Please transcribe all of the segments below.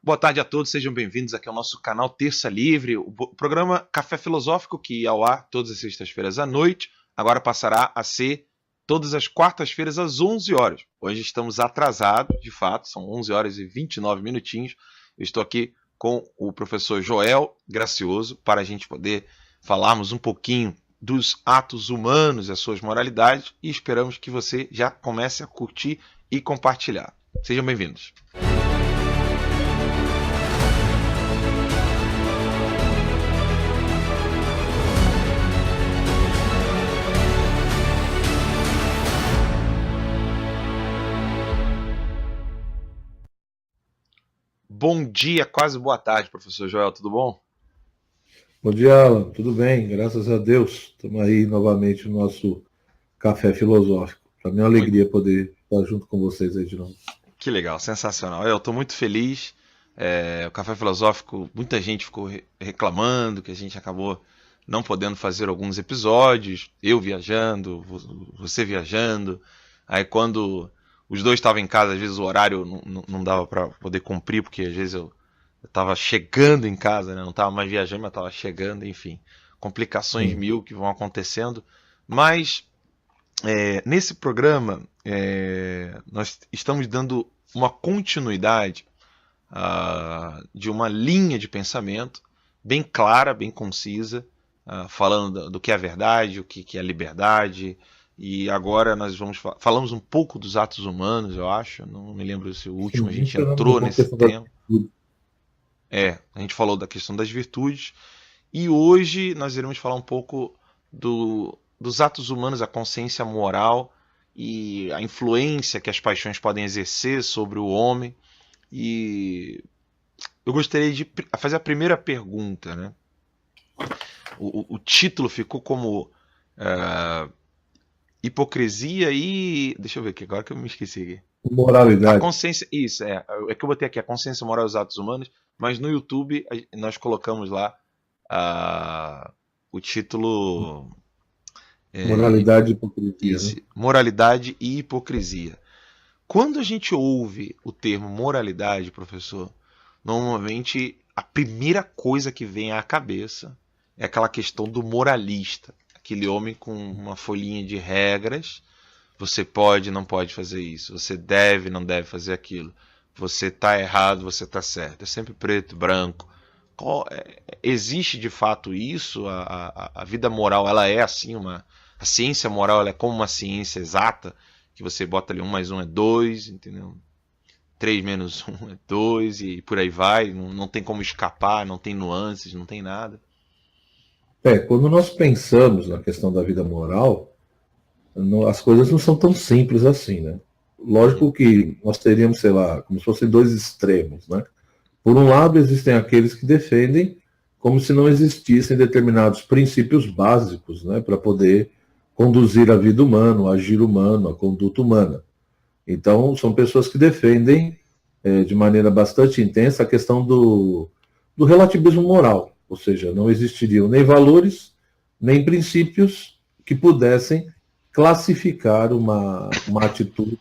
Boa tarde a todos, sejam bem-vindos aqui ao nosso canal Terça Livre, o programa Café Filosófico que ia ao ar todas as sextas-feiras à noite, agora passará a ser todas as quartas-feiras às 11 horas. Hoje estamos atrasados, de fato, são 11 horas e 29 minutinhos. Eu estou aqui com o professor Joel Gracioso para a gente poder falarmos um pouquinho dos atos humanos e as suas moralidades e esperamos que você já comece a curtir e compartilhar. Sejam bem-vindos. Bom dia, quase boa tarde, professor Joel, tudo bom? Bom dia, Alan. Tudo bem? Graças a Deus. Estamos aí novamente no nosso Café Filosófico. Para mim é uma Muito, alegria poder estar junto com vocês aí de novo. que legal, sensacional. Eu estou muito feliz. O Café Filosófico, muita gente ficou reclamando que a gente acabou não podendo fazer alguns episódios, eu viajando, você viajando. Aí quando os dois estavam em casa, às vezes o horário não dava para poder cumprir, porque às vezes eu estava chegando em casa, né? Não estava mais viajando, mas estava chegando, enfim. Complicações Sim. mil que vão acontecendo. Mas nesse programa, nós estamos dando uma continuidade de uma linha de pensamento bem clara, bem concisa, falando do que é a verdade, o que é a liberdade. E agora nós falamos um pouco dos atos humanos, eu acho. Não me lembro se o último a Sim, gente entramos entrou na nesse questão da tema. A gente falou da questão das virtudes. E hoje nós iremos falar um pouco dos atos humanos, a consciência moral e a influência que as paixões podem exercer sobre o homem. E eu gostaria de fazer a primeira pergunta, né? O título ficou como hipocrisia e... Deixa eu ver aqui, agora que eu me esqueci aqui. A moralidade. consciência... Isso, é que eu botei aqui a consciência moral e os atos humanos, mas no YouTube nós colocamos lá o título... Moralidade e hipocrisia, Isso, né? moralidade e hipocrisia. Quando a gente ouve o termo moralidade, professor, normalmente a primeira coisa que vem à cabeça é aquela questão do moralista, aquele homem com uma folhinha de regras. Você pode, não pode fazer isso. Você deve, não deve fazer aquilo. Você está errado, você está certo. É sempre preto, branco. Existe de fato isso? A vida moral, ela é assim a ciência moral, ela é como uma ciência exata que você bota ali 1 mais 1 é 2, entendeu? 3 menos 1 é 2 e por aí vai. Não tem como escapar, não tem nuances, não tem nada. Quando nós pensamos na questão da vida moral, as coisas não são tão simples assim, né? Uhum. Lógico que nós teríamos, sei lá, como se fossem dois extremos, né? Por um lado, existem aqueles que defendem como se não existissem determinados princípios básicos, né, para poder conduzir a vida humana, o agir humano, a conduta humana. Então, são pessoas que defendem de maneira bastante intensa a questão do relativismo moral, ou seja, não existiriam nem valores, nem princípios que pudessem classificar uma atitude,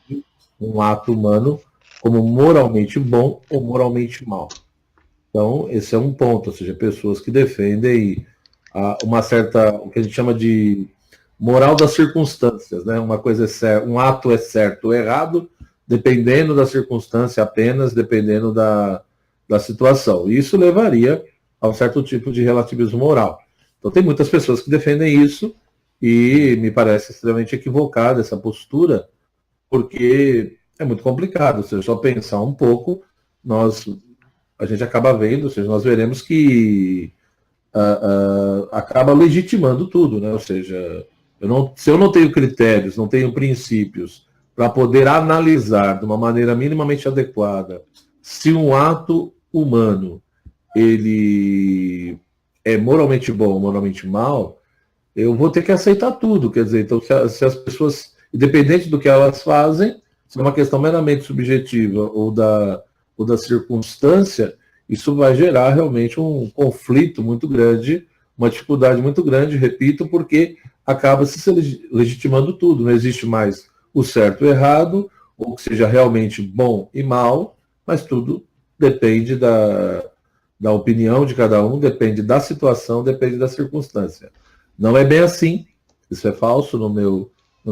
um ato humano, como moralmente bom ou moralmente mal. Então, esse é um ponto, ou seja, pessoas que defendem uma certa, o que a gente chama de moral das circunstâncias, né? Uma coisa um ato é certo ou errado, dependendo da circunstância apenas, dependendo da situação. E isso levaria a um certo tipo de relativismo moral. Então, tem muitas pessoas que defendem isso e me parece extremamente equivocada essa postura, porque é muito complicado. Se eu só pensar um pouco, a gente acaba vendo, ou seja, nós veremos que acaba legitimando tudo, né? Ou seja, se eu não tenho critérios, não tenho princípios para poder analisar de uma maneira minimamente adequada se um ato humano ele é moralmente bom ou moralmente mal, eu vou ter que aceitar tudo. Quer dizer, então, se as pessoas, independente do que elas fazem, se é uma questão meramente subjetiva ou da circunstância, isso vai gerar realmente um conflito muito grande, uma dificuldade muito grande, repito, porque acaba se legitimando tudo. Não existe mais o certo e o errado, ou que seja realmente bom e mal, mas tudo depende da opinião de cada um, depende da situação, depende da circunstância. Não é bem assim, isso é falso no meu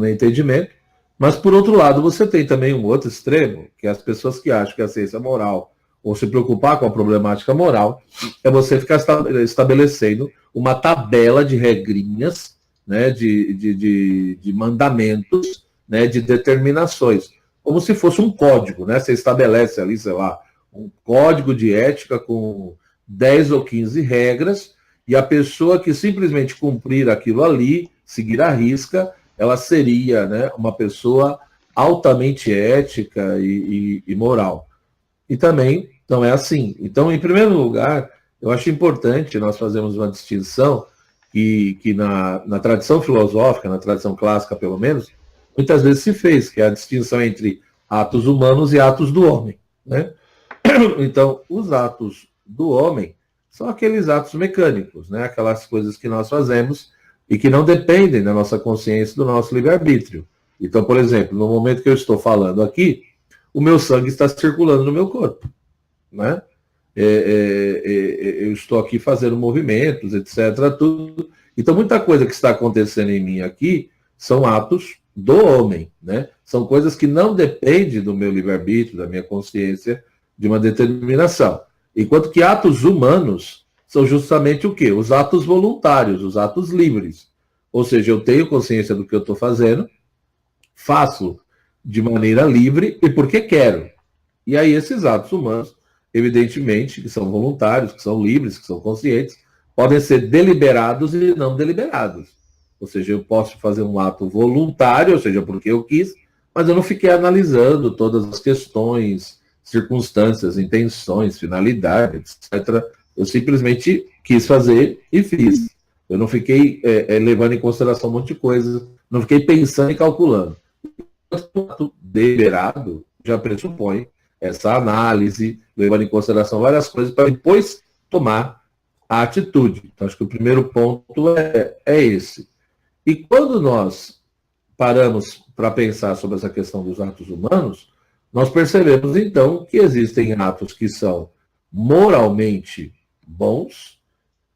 entendimento, mas por outro lado você tem também um outro extremo, que é as pessoas que acham que a ciência moral, ou se preocupar com a problemática moral, é você ficar estabelecendo uma tabela de regrinhas, né, de mandamentos, né, de determinações, como se fosse um código, né? Você estabelece ali, sei lá, um código de ética com 10 ou 15 regras, e a pessoa que simplesmente cumprir aquilo ali, seguir à risca, ela seria, né, uma pessoa altamente ética e moral. E também não é assim. Então, em primeiro lugar, eu acho importante nós fazermos uma distinção que na tradição filosófica, na tradição clássica pelo menos, muitas vezes se fez, que é a distinção entre atos humanos e atos do homem, né? Então, os atos do homem são aqueles atos mecânicos, né? Aquelas coisas que nós fazemos e que não dependem da nossa consciência, do nosso livre-arbítrio. Então, por exemplo, no momento que eu estou falando aqui, o meu sangue está circulando no meu corpo, né? Eu estou aqui fazendo movimentos, etc. Tudo. Então, muita coisa que está acontecendo em mim aqui são atos do homem, né? São coisas que não dependem do meu livre-arbítrio, da minha consciência, de uma determinação. Enquanto que atos humanos são justamente o quê? Os atos voluntários, os atos livres. Ou seja, eu tenho consciência do que eu estou fazendo, faço de maneira livre e porque quero. E aí esses atos humanos, evidentemente, que são voluntários, que são livres, que são conscientes, podem ser deliberados e não deliberados. Ou seja, eu posso fazer um ato voluntário, ou seja, porque eu quis, mas eu não fiquei analisando todas as questões, circunstâncias, intenções, finalidade, etc. Eu simplesmente quis fazer e fiz. Eu não fiquei levando em consideração um monte de coisa, não fiquei pensando e calculando. O ato deliberado já pressupõe essa análise, levando em consideração várias coisas, para depois tomar a atitude. Então, acho que o primeiro ponto é esse. E quando nós paramos para pensar sobre essa questão dos atos humanos, nós percebemos, então, que existem atos que são moralmente bons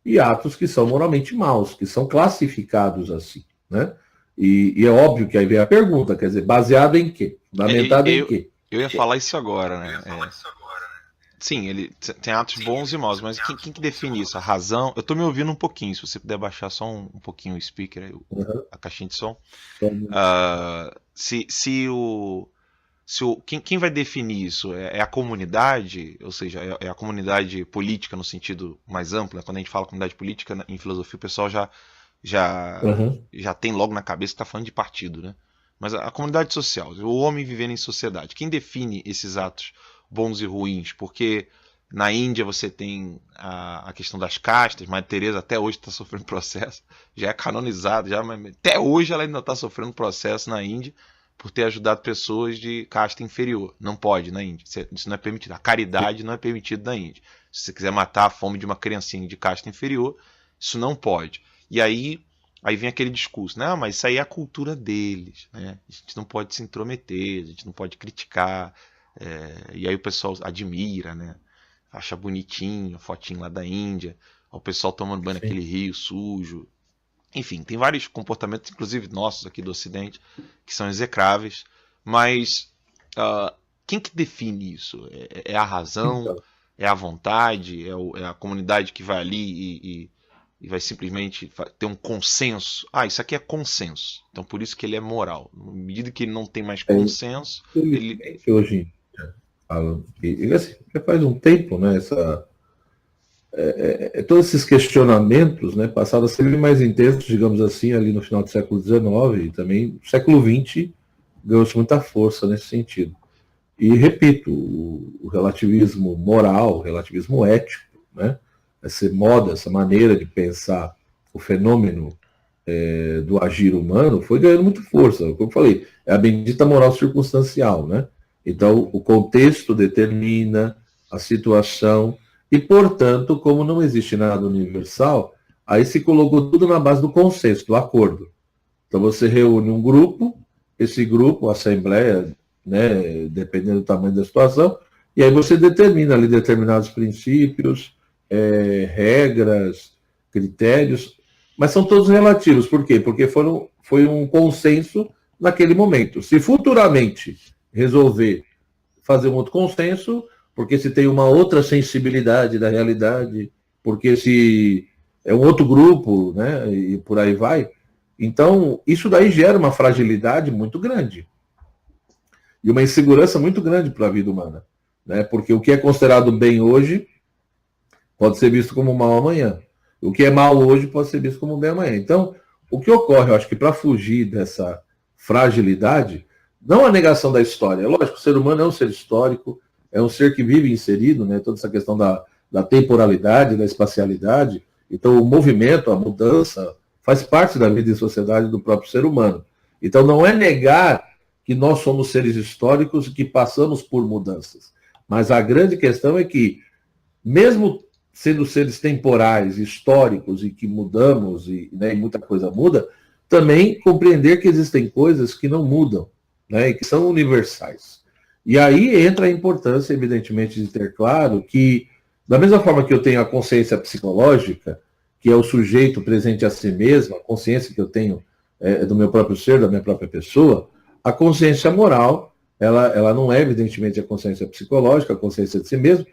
e atos que são moralmente maus, que são classificados assim, né? E é óbvio que aí vem a pergunta, quer dizer, baseado em quê? Fundamentado em quê? Eu ia falar isso agora, né? Sim, ele tem atos bons e maus, mas quem que define isso? A razão? Eu tô me ouvindo um pouquinho, se você puder baixar só um pouquinho o speaker, aí, a caixinha de som. Quem vai definir isso? É a comunidade, ou seja, é a comunidade política no sentido mais amplo, né? Quando a gente fala comunidade política em filosofia, o pessoal já tem logo na cabeça que está falando de partido, né? Mas a comunidade social, o homem vivendo em sociedade, quem define esses atos bons e ruins? Porque na Índia você tem a questão das castas, Madre Teresa até hoje está sofrendo processo, já é canonizada, mas até hoje ela ainda está sofrendo processo na Índia por ter ajudado pessoas de casta inferior. Não pode na Índia, isso não é permitido. A caridade não é permitida na Índia. Se você quiser matar a fome de uma criancinha de casta inferior, isso não pode. E aí vem aquele discurso, não, mas isso aí é a cultura deles, né? A gente não pode se intrometer, a gente não pode criticar. E aí o pessoal admira, né? Acha bonitinho a fotinho lá da Índia, o pessoal tomando banho naquele rio sujo. Enfim, tem vários comportamentos, inclusive nossos aqui do Ocidente, que são execráveis, mas quem que define isso? É a razão? Então. É a vontade? É a comunidade que vai ali e vai simplesmente ter um consenso? Isso aqui é consenso, então por isso que ele é moral. Na medida que ele não tem mais consenso, ele... Hoje assim, já faz um tempo, né, todos esses questionamentos, né, passaram a ser mais intensos, digamos assim, ali no final do século XIX e também no século XX ganhou-se muita força nesse sentido. E, repito, o relativismo moral, o relativismo ético, né, essa maneira de pensar o fenômeno do agir humano foi ganhando muito força. Como eu falei, é a bendita moral circunstancial, né? Então, o contexto determina a situação e, portanto, como não existe nada universal, aí se colocou tudo na base do consenso, do acordo. Então, você reúne um grupo, esse grupo, a assembleia, né, dependendo do tamanho da situação, E aí você determina ali determinados princípios, regras, critérios, mas são todos relativos. Por quê? Porque foi um consenso naquele momento. Se futuramente resolver fazer um outro consenso, porque se tem uma outra sensibilidade da realidade, porque se é um outro grupo, né, e por aí vai, então isso daí gera uma fragilidade muito grande e uma insegurança muito grande para a vida humana, né, porque o que é considerado bem hoje pode ser visto como mal amanhã. O que é mal hoje pode ser visto como bem amanhã. Então, o que ocorre, eu acho que para fugir dessa fragilidade, não a negação da história. É lógico, o ser humano é um ser histórico, é um ser que vive inserido, né, toda essa questão da temporalidade, da espacialidade. Então, o movimento, a mudança, faz parte da vida em sociedade do próprio ser humano. Então, não é negar que nós somos seres históricos e que passamos por mudanças. Mas a grande questão é que, mesmo sendo seres temporais, históricos e que mudamos e, né, e muita coisa muda, também compreender que existem coisas que não mudam, né, e que são universais. E aí entra a importância, evidentemente, de ter claro que, da mesma forma que eu tenho a consciência psicológica, que é o sujeito presente a si mesmo, a consciência que eu tenho do meu próprio ser, da minha própria pessoa, a consciência moral, ela não é, evidentemente, a consciência psicológica, a consciência de si mesmo,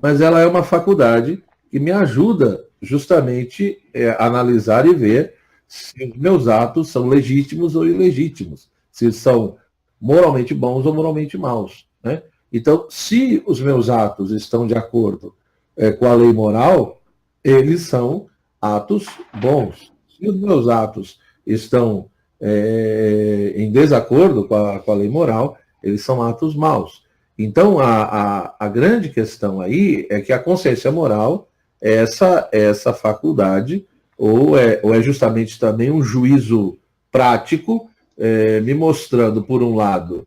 mas ela é uma faculdade que me ajuda justamente a analisar e ver se os meus atos são legítimos ou ilegítimos, se são moralmente bons ou moralmente maus, né? Então, se os meus atos estão de acordo com a lei moral, eles são atos bons. Se os meus atos estão em desacordo com a lei moral, eles são atos maus. Então, a grande questão aí é que a consciência moral é essa faculdade, ou é justamente também um juízo prático, me mostrando, por um lado,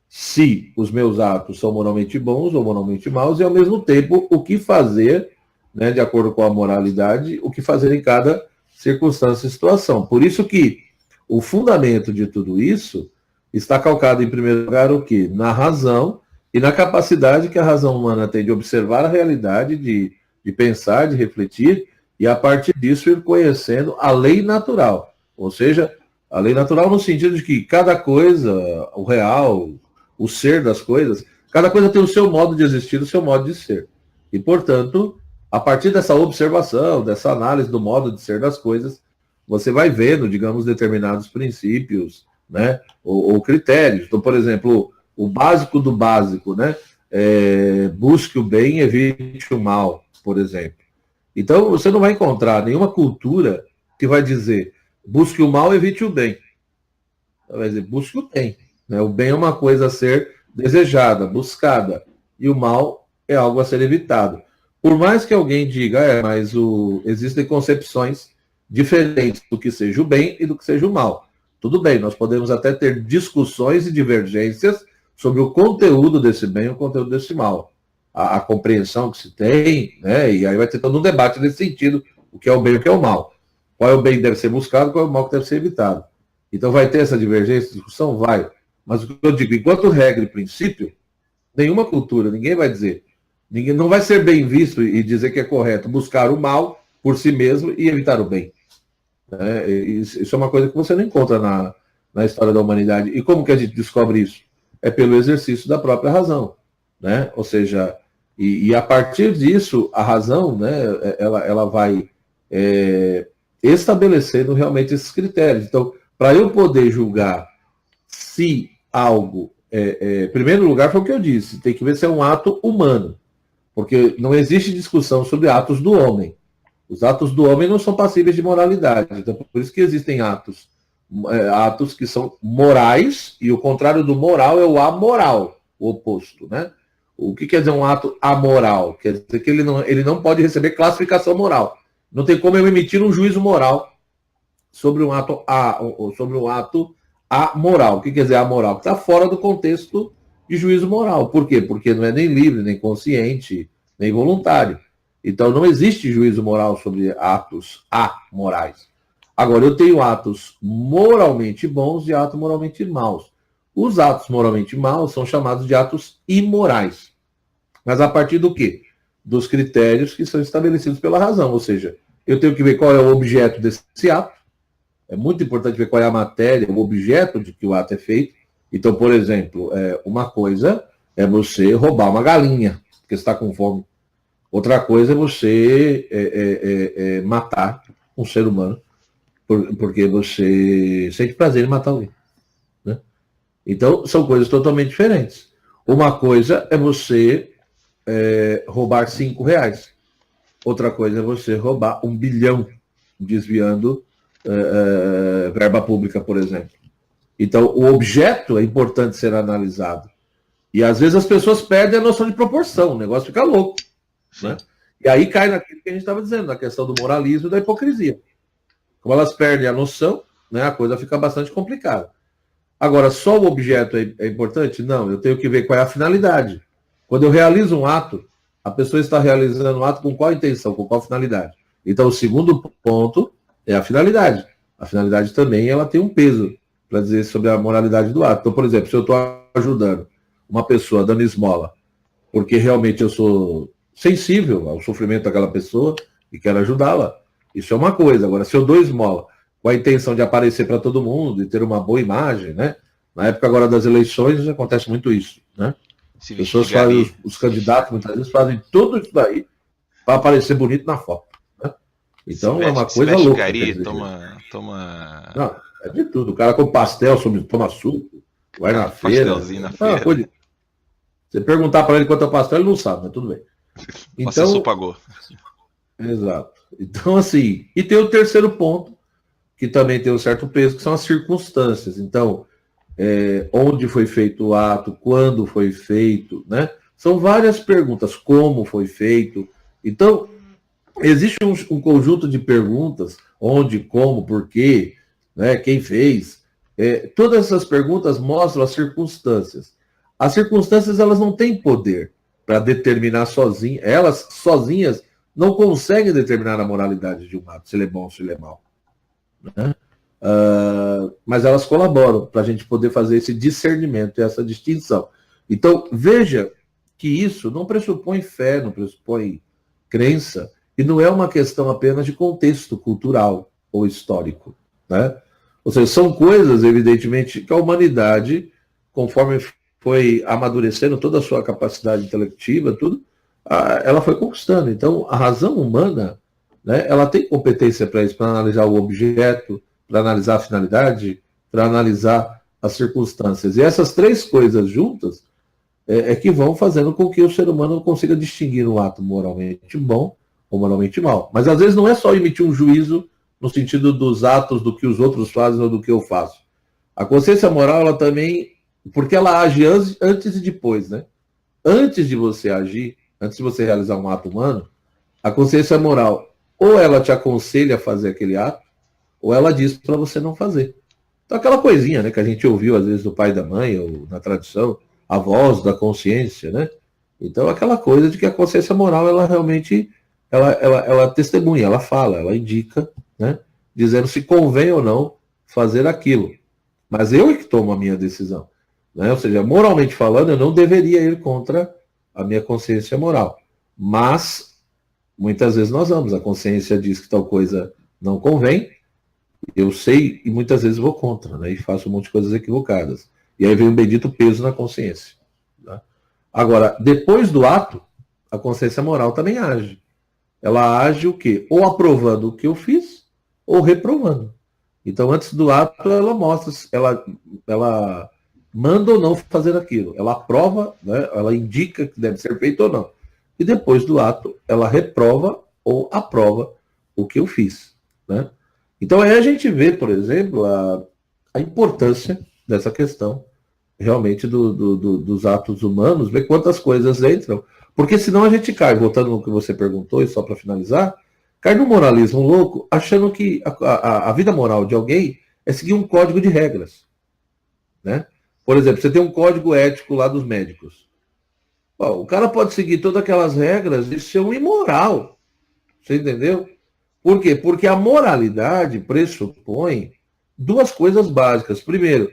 se os meus atos são moralmente bons ou moralmente maus, e, ao mesmo tempo, o que fazer, né, de acordo com a moralidade, o que fazer em cada circunstância e situação. Por isso que o fundamento de tudo isso está calcado, em primeiro lugar, o quê? Na razão e na capacidade que a razão humana tem de observar a realidade, de pensar, de refletir, e a partir disso ir conhecendo a lei natural. Ou seja, a lei natural no sentido de que cada coisa, o real, o ser das coisas, cada coisa tem o seu modo de existir, o seu modo de ser. E, portanto, a partir dessa observação, dessa análise do modo de ser das coisas, você vai vendo, digamos, determinados princípios, né, ou critérios. Então, por exemplo, o básico do básico, né, busque o bem e evite o mal, por exemplo. Então, você não vai encontrar nenhuma cultura que vai dizer busque o mal, evite o bem. Vai dizer busque o bem. Né? O bem é uma coisa a ser desejada, buscada, e o mal é algo a ser evitado. Por mais que alguém diga, mas existem concepções diferentes do que seja o bem e do que seja o mal. Tudo bem, nós podemos até ter discussões e divergências sobre o conteúdo desse bem e o conteúdo desse mal. A compreensão que se tem, né? E aí vai ter todo um debate nesse sentido, o que é o bem e o que é o mal. Qual é o bem que deve ser buscado, qual é o mal que deve ser evitado. Então vai ter essa divergência, discussão? Vai. Mas o que eu digo, enquanto regra e princípio, nenhuma cultura, ninguém vai dizer, ninguém não vai ser bem visto e dizer que é correto buscar o mal por si mesmo e evitar o bem. Isso é uma coisa que você não encontra na história da humanidade. E como que a gente descobre isso? É pelo exercício da própria razão, né? Ou seja, e a partir disso, a razão, né, ela vai estabelecendo realmente esses critérios. Então, para eu poder julgar se algo, em primeiro lugar, foi o que eu disse, tem que ver se é um ato humano, porque não existe discussão sobre atos do homem. Os atos do homem não são passíveis de moralidade. Então, por isso que existem atos que são morais, e o contrário do moral é o amoral, o oposto, né? O que quer dizer um ato amoral? Quer dizer que ele não pode receber classificação moral. Não tem como eu emitir um juízo moral sobre um ato amoral. O que quer dizer amoral? Está fora do contexto de juízo moral. Por quê? Porque não é nem livre, nem consciente, nem voluntário. Então, não existe juízo moral sobre atos amorais. Agora, eu tenho atos moralmente bons e atos moralmente maus. Os atos moralmente maus são chamados de atos imorais. Mas a partir do quê? Dos critérios que são estabelecidos pela razão. Ou seja, eu tenho que ver qual é o objeto desse ato. É muito importante ver qual é a matéria, o objeto de que o ato é feito. Então, por exemplo, uma coisa é você roubar uma galinha, porque você está com fome. Outra coisa é você matar um ser humano, porque você sente prazer em matar alguém. Né? Então, são coisas totalmente diferentes. Uma coisa é você roubar R$5. Outra coisa é você roubar 1 bilhão, desviando verba pública, por exemplo. Então, o objeto é importante ser analisado. E às vezes as pessoas perdem a noção de proporção, o negócio fica louco. Né? E aí cai naquilo que a gente estava dizendo, na questão do moralismo e da hipocrisia. Como elas perdem a noção, né, a coisa fica bastante complicada. Agora, só o objeto é importante? Não, eu tenho que ver qual é a finalidade. Quando eu realizo um ato, a pessoa está realizando um ato com qual intenção, com qual finalidade? Então, o segundo ponto é a finalidade. A finalidade também ela tem um peso para dizer sobre a moralidade do ato. Então, por exemplo, se eu estou ajudando uma pessoa dando esmola, porque realmente eu sou sensível ao sofrimento daquela pessoa e quero ajudá-la, isso é uma coisa. Agora, se eu dou esmola com a intenção de aparecer para todo mundo e ter uma boa imagem, né? Na época agora das eleições acontece muito isso, né? As pessoas fazem, os candidatos muitas vezes fazem tudo isso daí para aparecer bonito na foto. Né? Então é uma coisa louca. Gari, toma. Não, é de tudo. O cara com pastel, toma suco, vai na feira. Pastelzinho na feira. Você perguntar para ele quanto é o pastel, ele não sabe, mas tudo bem. Então, você pagou. Exato. Então, assim, e tem o terceiro ponto, que também tem um certo peso, que são as circunstâncias. Então, onde foi feito o ato, quando foi feito, né? São várias perguntas, como foi feito. Então, existe um conjunto de perguntas, onde, como, por quê, né? Quem fez. Todas essas perguntas mostram as circunstâncias. As circunstâncias, elas não têm poder para determinar sozinhas. Elas, sozinhas, não conseguem determinar a moralidade de um ato, se ele é bom ou se ele é mau. Né? Mas elas colaboram para a gente poder fazer esse discernimento e essa distinção. Então, veja que isso não pressupõe fé, não pressupõe crença, e não é uma questão apenas de contexto cultural ou histórico. Né? Ou seja, são coisas, evidentemente, que a humanidade, conforme foi amadurecendo toda a sua capacidade intelectiva, tudo, ela foi conquistando. Então, a razão humana, né, ela tem competência para isso, para analisar o objeto, para analisar a finalidade, para analisar as circunstâncias. E essas três coisas juntas que vão fazendo com que o ser humano consiga distinguir um ato moralmente bom ou moralmente mau. Mas às vezes não é só emitir um juízo no sentido dos atos, do que os outros fazem ou do que eu faço. A consciência moral, ela também, porque ela age antes e depois, né? Antes de você agir, antes de você realizar um ato humano, a consciência moral, ou ela te aconselha a fazer aquele ato, ou ela diz para você não fazer. Então, aquela coisinha, né, que a gente ouviu, às vezes, do pai e da mãe, ou na tradição, a voz da consciência, né? Então, aquela coisa de que a consciência moral, ela realmente, ela testemunha, ela fala, ela indica, né? Dizendo se convém ou não fazer aquilo. Mas eu é que tomo a minha decisão. Né? Ou seja, moralmente falando, eu não deveria ir contra a minha consciência moral. Mas, muitas vezes nós vamos. A consciência diz que tal coisa não convém, eu sei e muitas vezes vou contra, né? E faço um monte de coisas equivocadas. E aí vem um bendito peso na consciência. Né? Agora, depois do ato, a consciência moral também age. Ela age o quê? Ou aprovando o que eu fiz, ou reprovando. Então, antes do ato, ela mostra, ela manda ou não fazer aquilo. Ela aprova, né? Ela indica que deve ser feito ou não. E depois do ato, ela reprova ou aprova o que eu fiz. Né? Então, aí a gente vê, por exemplo, a importância dessa questão, realmente, dos atos humanos, ver quantas coisas entram. Porque senão a gente cai, voltando no que você perguntou, e só para finalizar, cai no moralismo louco, achando que a vida moral de alguém é seguir um código de regras. Né? Por exemplo, você tem um código ético lá dos médicos. Bom, o cara pode seguir todas aquelas regras e ser um imoral. Você entendeu? Por quê? Porque a moralidade pressupõe duas coisas básicas. Primeiro,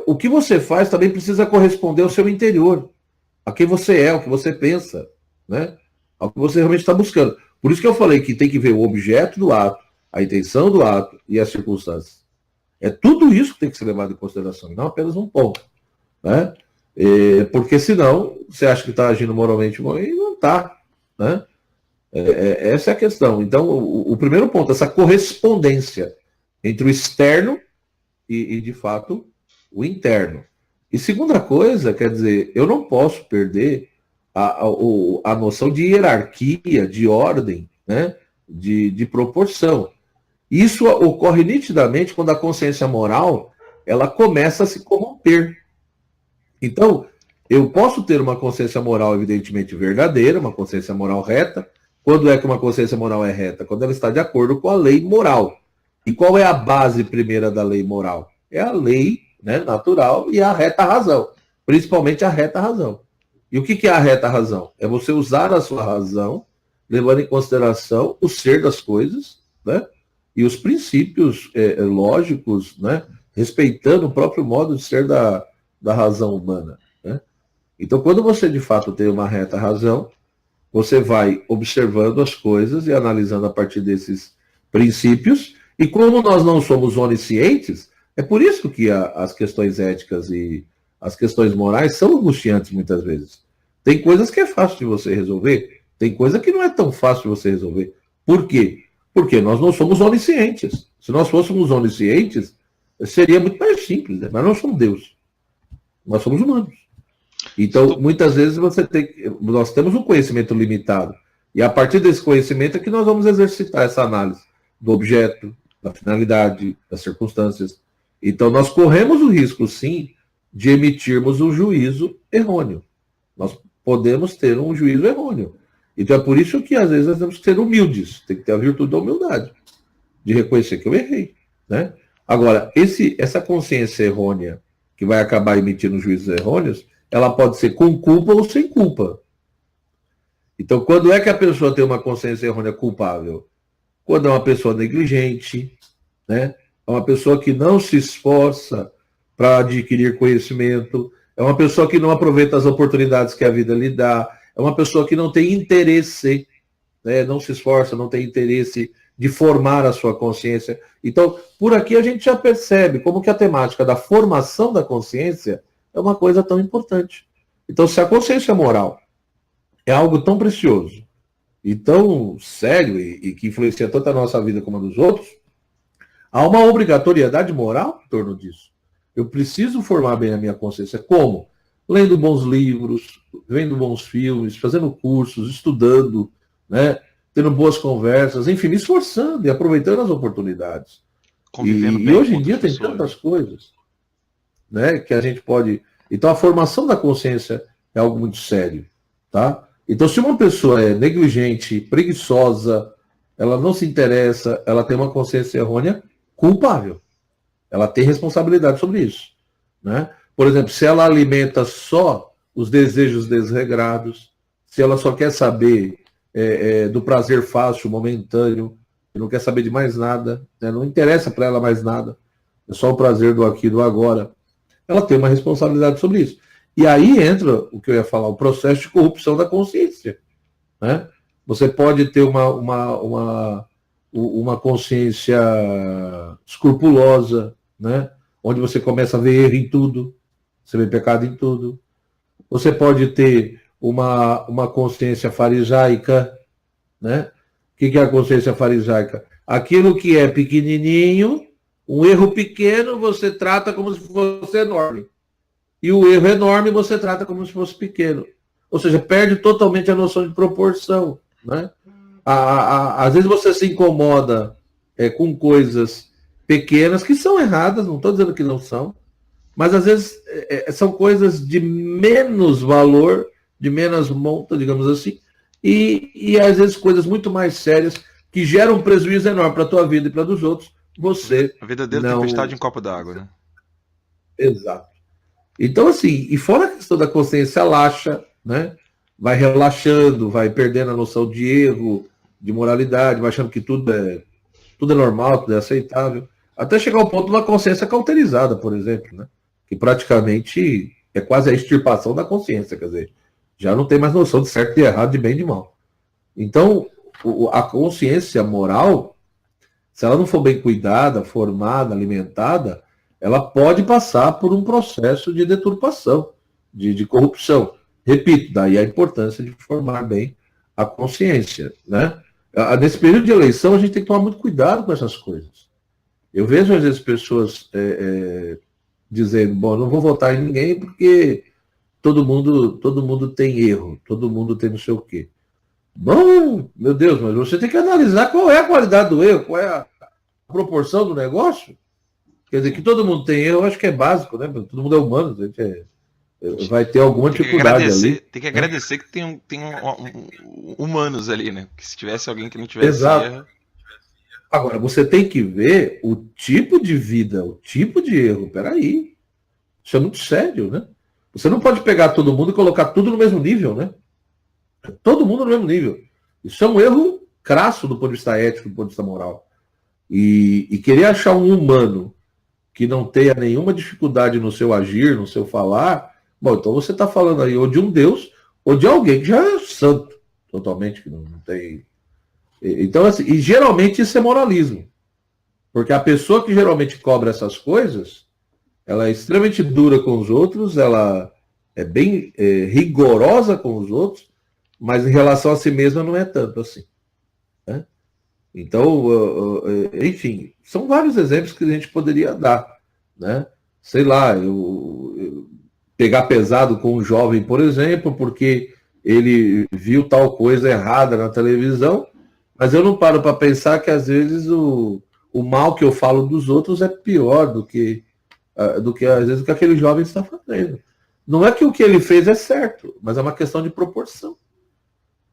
o que você faz também precisa corresponder ao seu interior. a quem você é, ao que você pensa, né? Ao que você realmente está buscando. Por isso que eu falei que tem que ver o objeto do ato, a intenção do ato e as circunstâncias. É tudo isso que tem que ser levado em consideração, não apenas um ponto, né? Porque senão você acha que está agindo moralmente bom e não está, né? Essa é a questão. Então, o primeiro ponto, essa correspondência entre o externo e, de fato, o interno. E segunda coisa, quer dizer, eu não posso perder a noção de hierarquia, de ordem, né? de proporção. Isso ocorre nitidamente quando a consciência moral ela começa a se corromper. Então, eu posso ter uma consciência moral evidentemente verdadeira, uma consciência moral reta. Quando é que uma consciência moral é reta? Quando ela está de acordo com a lei moral. E qual é a base primeira da lei moral? É a lei, né, natural e a reta razão. Principalmente a reta razão. E o que é a reta razão? É você usar a sua razão, levando em consideração o ser das coisas, né? E os princípios lógicos, né? Respeitando o próprio modo de ser da razão humana. Né? Então, quando você de fato tem uma reta razão, você vai observando as coisas e analisando a partir desses princípios. E como nós não somos oniscientes, é por isso que as questões éticas e as questões morais são angustiantes muitas vezes. Tem coisas que é fácil de você resolver, tem coisa que não é tão fácil de você resolver. Por quê? Porque nós não somos oniscientes. Se nós fôssemos oniscientes, seria muito mais simples, né? Mas nós somos Deus. Nós somos humanos. Então, muitas vezes nós temos um conhecimento limitado. E a partir desse conhecimento é que nós vamos exercitar essa análise do objeto, da finalidade, das circunstâncias. Então, nós corremos o risco, sim, de emitirmos um juízo errôneo. Nós podemos ter um juízo errôneo. Então, é por isso que, às vezes, nós temos que ser humildes. Tem que ter a virtude da humildade, de reconhecer que eu errei. Né? Agora, essa consciência errônea, que vai acabar emitindo juízos errôneos, ela pode ser com culpa ou sem culpa. Então, quando é que a pessoa tem uma consciência errônea culpável? Quando é uma pessoa negligente, né? É uma pessoa que não se esforça para adquirir conhecimento, é uma pessoa que não aproveita as oportunidades que a vida lhe dá, é uma pessoa que não tem interesse, né? Não se esforça, não tem interesse de formar a sua consciência. Então, por aqui a gente já percebe como que a temática da formação da consciência é uma coisa tão importante. Então, se a consciência moral é algo tão precioso e tão sério e que influencia tanto a nossa vida como a dos outros, há uma obrigatoriedade moral em torno disso. Eu preciso formar bem a minha consciência. Como? Lendo bons livros, vendo bons filmes, fazendo cursos, estudando, né? Tendo boas conversas, enfim, me esforçando e aproveitando as oportunidades. E hoje em dia tem tantas coisas, né, que a gente pode... Então, a formação da consciência é algo muito sério, tá? Então, se uma pessoa é negligente, preguiçosa, ela não se interessa, ela tem uma consciência errônea, culpável. Ela tem responsabilidade sobre isso, né? Por exemplo, se ela alimenta só os desejos desregrados, se ela só quer saber do prazer fácil, momentâneo, não quer saber de mais nada, né? Não interessa para ela mais nada, é só o prazer do aqui e do agora, ela tem uma responsabilidade sobre isso. E aí entra o que eu ia falar, o processo de corrupção da consciência. Né? Você pode ter uma consciência escrupulosa, né? Onde você começa a ver erro em tudo, você vê pecado em tudo. Você pode ter uma consciência farisaica. Né? O que é a consciência farisaica? Aquilo que é pequenininho, um erro pequeno você trata como se fosse enorme. E o erro enorme você trata como se fosse pequeno. Ou seja, perde totalmente a noção de proporção. Né? Às vezes você se incomoda com coisas pequenas que são erradas, não estou dizendo que não são, mas às vezes são coisas de menos valor, de menos monta, digamos assim, e às vezes coisas muito mais sérias que geram um prejuízo enorme para a tua vida e para a dos outros. Você a verdadeira tempestade em copo d'água, né? Exato. Então, assim, e fora a questão da consciência laxa, né? Vai relaxando, vai perdendo a noção de erro, de moralidade, vai achando que tudo é normal, tudo é aceitável, até chegar ao ponto de uma consciência cauterizada, por exemplo, né? Que praticamente é quase a extirpação da consciência, quer dizer, Já não tem mais noção de certo e errado, de bem e de mal. Então, a consciência moral, se ela não for bem cuidada, formada, alimentada, ela pode passar por um processo de deturpação, de corrupção. Repito, daí a importância de formar bem a consciência, né? Nesse período de eleição, a gente tem que tomar muito cuidado com essas coisas. Eu vejo, às vezes, pessoas dizendo, bom, não vou votar em ninguém porque todo mundo tem erro, todo mundo tem não sei o quê. Bom, meu Deus, mas você tem que analisar qual é a qualidade do erro, qual é a proporção do negócio. Quer dizer, que todo mundo tem erro, eu acho que é básico, né? Todo mundo é humano, a gente vai ter alguma dificuldade ali. Tem que agradecer que tem humanos ali, né? Que se tivesse alguém que não tivesse Exato. erro... Agora, você tem que ver o tipo de vida, o tipo de erro. Peraí, isso é muito sério, né? Você não pode pegar todo mundo e colocar tudo no mesmo nível, né? Todo mundo no mesmo nível. Isso é um erro crasso do ponto de vista ético, do ponto de vista moral. E querer achar um humano que não tenha nenhuma dificuldade no seu agir, no seu falar, bom, então você está falando aí ou de um Deus ou de alguém que já é santo, totalmente, que não tem... Então, assim, e geralmente isso é moralismo. Porque a pessoa que geralmente cobra essas coisas, ela é extremamente dura com os outros, ela é bem rigorosa com os outros, mas em relação a si mesma não é tanto assim. Né? Então, enfim, são vários exemplos que a gente poderia dar. Né? Sei lá, eu pegar pesado com um jovem, por exemplo, porque ele viu tal coisa errada na televisão, mas eu não paro para pensar que às vezes o mal que eu falo dos outros é pior do que às vezes o que aquele jovem está fazendo. Não é que o que ele fez é certo, mas é uma questão de proporção.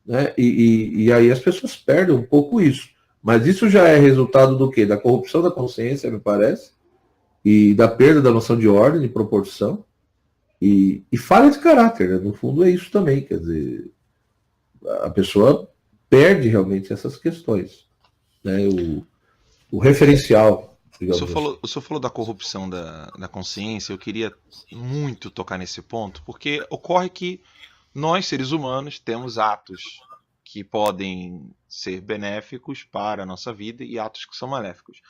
Né? E aí as pessoas perdem um pouco isso. Mas isso já é resultado do quê? Da corrupção da consciência, me parece, e da perda da noção de ordem, de proporção, e falha de caráter. Né? No fundo é isso também, quer dizer, a pessoa perde realmente essas questões. Né? O referencial. O senhor falou da corrupção da consciência, eu queria muito tocar nesse ponto, porque ocorre que nós, seres humanos, temos atos que podem ser benéficos para a nossa vida e atos que são maléficos.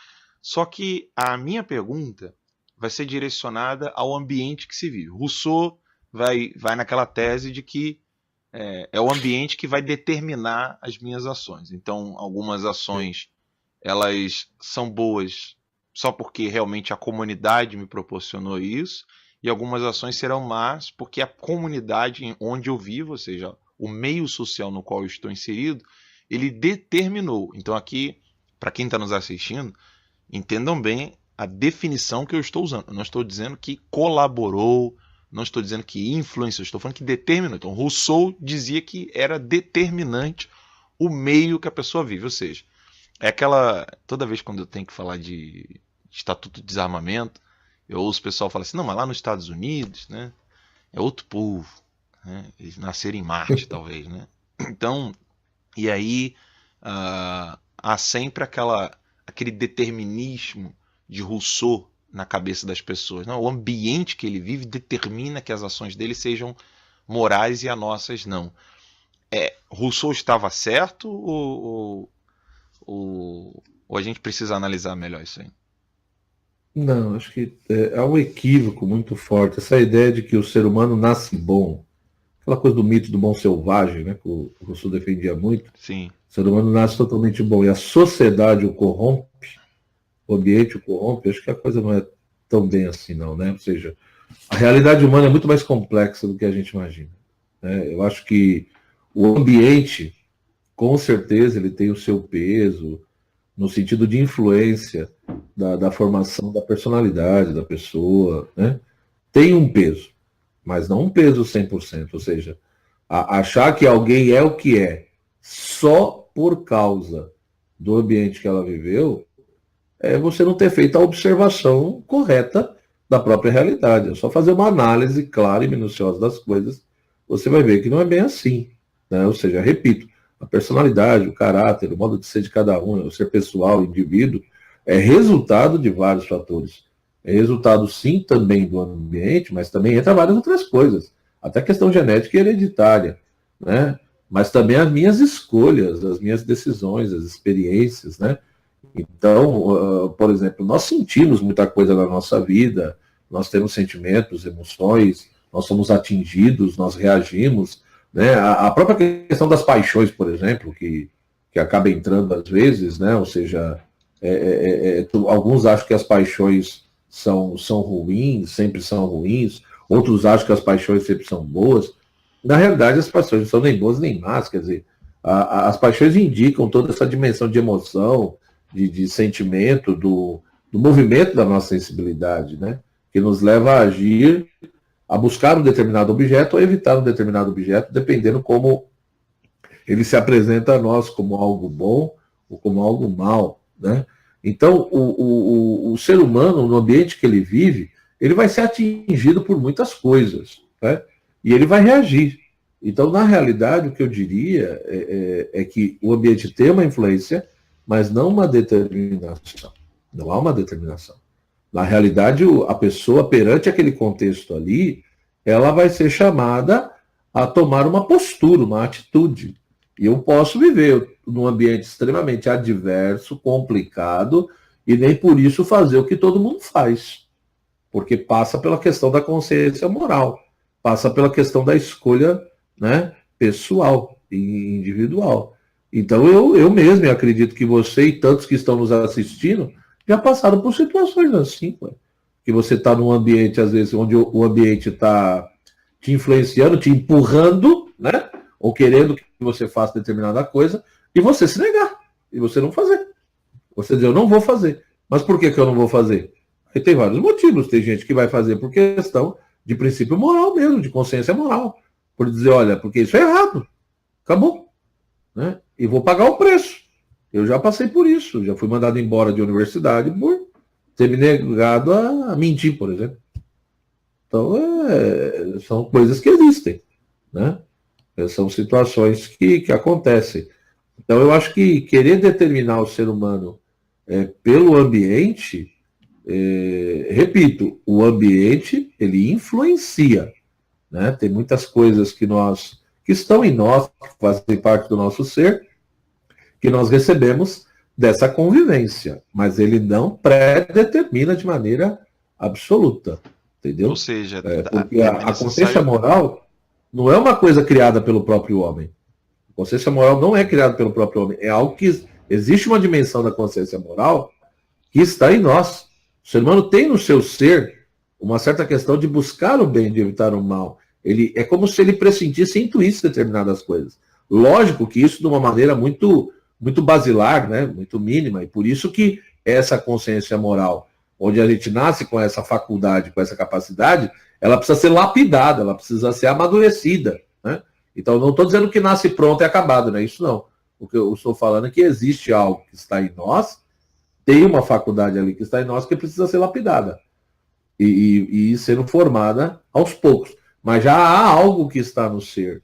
Só que a minha pergunta vai ser direcionada ao ambiente que se vive. Rousseau vai naquela tese de que é o ambiente que vai determinar as minhas ações. Então, algumas ações elas são boas só porque realmente a comunidade me proporcionou isso, e algumas ações serão más porque a comunidade onde eu vivo, ou seja, o meio social no qual eu estou inserido, ele determinou. Então aqui, para quem está nos assistindo, entendam bem a definição que eu estou usando. Eu não estou dizendo que colaborou, não estou dizendo que influenciou, estou falando que determinou. Então Rousseau dizia que era determinante o meio que a pessoa vive, ou seja, é aquela... Toda vez quando eu tenho que falar de Estatuto de Desarmamento, eu ouço o pessoal falar assim, não, mas lá nos Estados Unidos, né, é outro povo, né, eles nasceram em Marte, talvez, né? Então, e aí há sempre aquele determinismo de Rousseau na cabeça das pessoas. Não, o ambiente que ele vive determina que as ações dele sejam morais e as nossas não. Rousseau estava certo ou a gente precisa analisar melhor isso aí? Não, acho que há um equívoco muito forte. Essa ideia de que o ser humano nasce bom, aquela coisa do mito do bom selvagem, né, que o Rousseau defendia muito. Sim. O ser humano nasce totalmente bom e a sociedade o corrompe, o ambiente o corrompe. Acho que a coisa não é tão bem assim, não, né? Ou seja, a realidade humana é muito mais complexa do que a gente imagina. Né? Eu acho que o ambiente, com certeza, ele tem o seu peso, no sentido de influência da formação da personalidade da pessoa, né? Tem um peso, mas não um peso 100%, ou seja, achar que alguém é o que é só por causa do ambiente que ela viveu, é você não ter feito a observação correta da própria realidade. É só fazer uma análise clara e minuciosa das coisas, você vai ver que não é bem assim. Né? Ou seja, repito, a personalidade, o caráter, o modo de ser de cada um, o ser pessoal, o indivíduo, é resultado de vários fatores. É resultado, sim, também do ambiente, mas também entra várias outras coisas. até questão genética e hereditária, né? Mas também as minhas escolhas, as minhas decisões, as experiências, né? Então, por exemplo, nós sentimos muita coisa na nossa vida, nós temos sentimentos, emoções, nós somos atingidos, nós reagimos, né? A própria questão das paixões, por exemplo, que acaba entrando às vezes, né? Ou seja, alguns acham que as paixões são ruins, sempre são ruins, outros acham que as paixões sempre são boas. Na realidade, as paixões não são nem boas nem más, quer dizer, as paixões indicam toda essa dimensão de emoção, de sentimento, do movimento da nossa sensibilidade, né? Que nos leva a agir, a buscar um determinado objeto ou evitar um determinado objeto, dependendo como ele se apresenta a nós como algo bom ou como algo mal, né? Então, o ser humano, no ambiente que ele vive, ele vai ser atingido por muitas coisas, né? E ele vai reagir. Então, na realidade, o que eu diria é que o ambiente tem uma influência, mas não uma determinação. Não há uma determinação. Na realidade, a pessoa, perante aquele contexto ali, ela vai ser chamada a tomar uma postura, uma atitude. E eu posso viver num ambiente extremamente adverso, complicado, e nem por isso fazer o que todo mundo faz. Porque passa pela questão da consciência moral, passa pela questão da escolha, né, pessoal e individual. Então eu mesmo acredito que você e tantos que estão nos assistindo já passaram por situações assim, que você está num ambiente, às vezes, onde o ambiente está te influenciando, te empurrando, né, ou querendo que você faça determinada coisa, e você se negar, e você não fazer. Você dizer, eu não vou fazer. Mas por que eu não vou fazer? Aí tem vários motivos. Tem gente que vai fazer por questão de princípio moral mesmo, de consciência moral. Por dizer, olha, porque isso é errado. Acabou. Né? E vou pagar o preço. Eu já passei por isso. Já fui mandado embora de universidade por ter me negado a mentir, por exemplo. Então, são coisas que existem. Né? São situações que acontecem. Então, eu acho que querer determinar o ser humano pelo ambiente, repito, o ambiente, ele influencia. Né? Tem muitas coisas que estão em nós, que fazem parte do nosso ser, que nós recebemos dessa convivência, mas ele não pré-determina de maneira absoluta, entendeu? Ou seja, porque a consciência moral não é uma coisa criada pelo próprio homem. A consciência moral não é criada pelo próprio homem, é algo que existe uma dimensão da consciência moral que está em nós. O ser humano tem no seu ser uma certa questão de buscar o bem, de evitar o mal. É como se ele pressentisse e intuísse determinadas coisas. Lógico que isso de uma maneira muito, muito basilar, né? Muito mínima, e por isso que essa consciência moral, onde a gente nasce com essa faculdade, com essa capacidade, ela precisa ser lapidada, ela precisa ser amadurecida. Né? Então, não estou dizendo que nasce pronto e acabado, não é isso não. O que eu estou falando é que existe algo que está em nós, tem uma faculdade ali que está em nós que precisa ser lapidada e sendo formada aos poucos. Mas já há algo que está no ser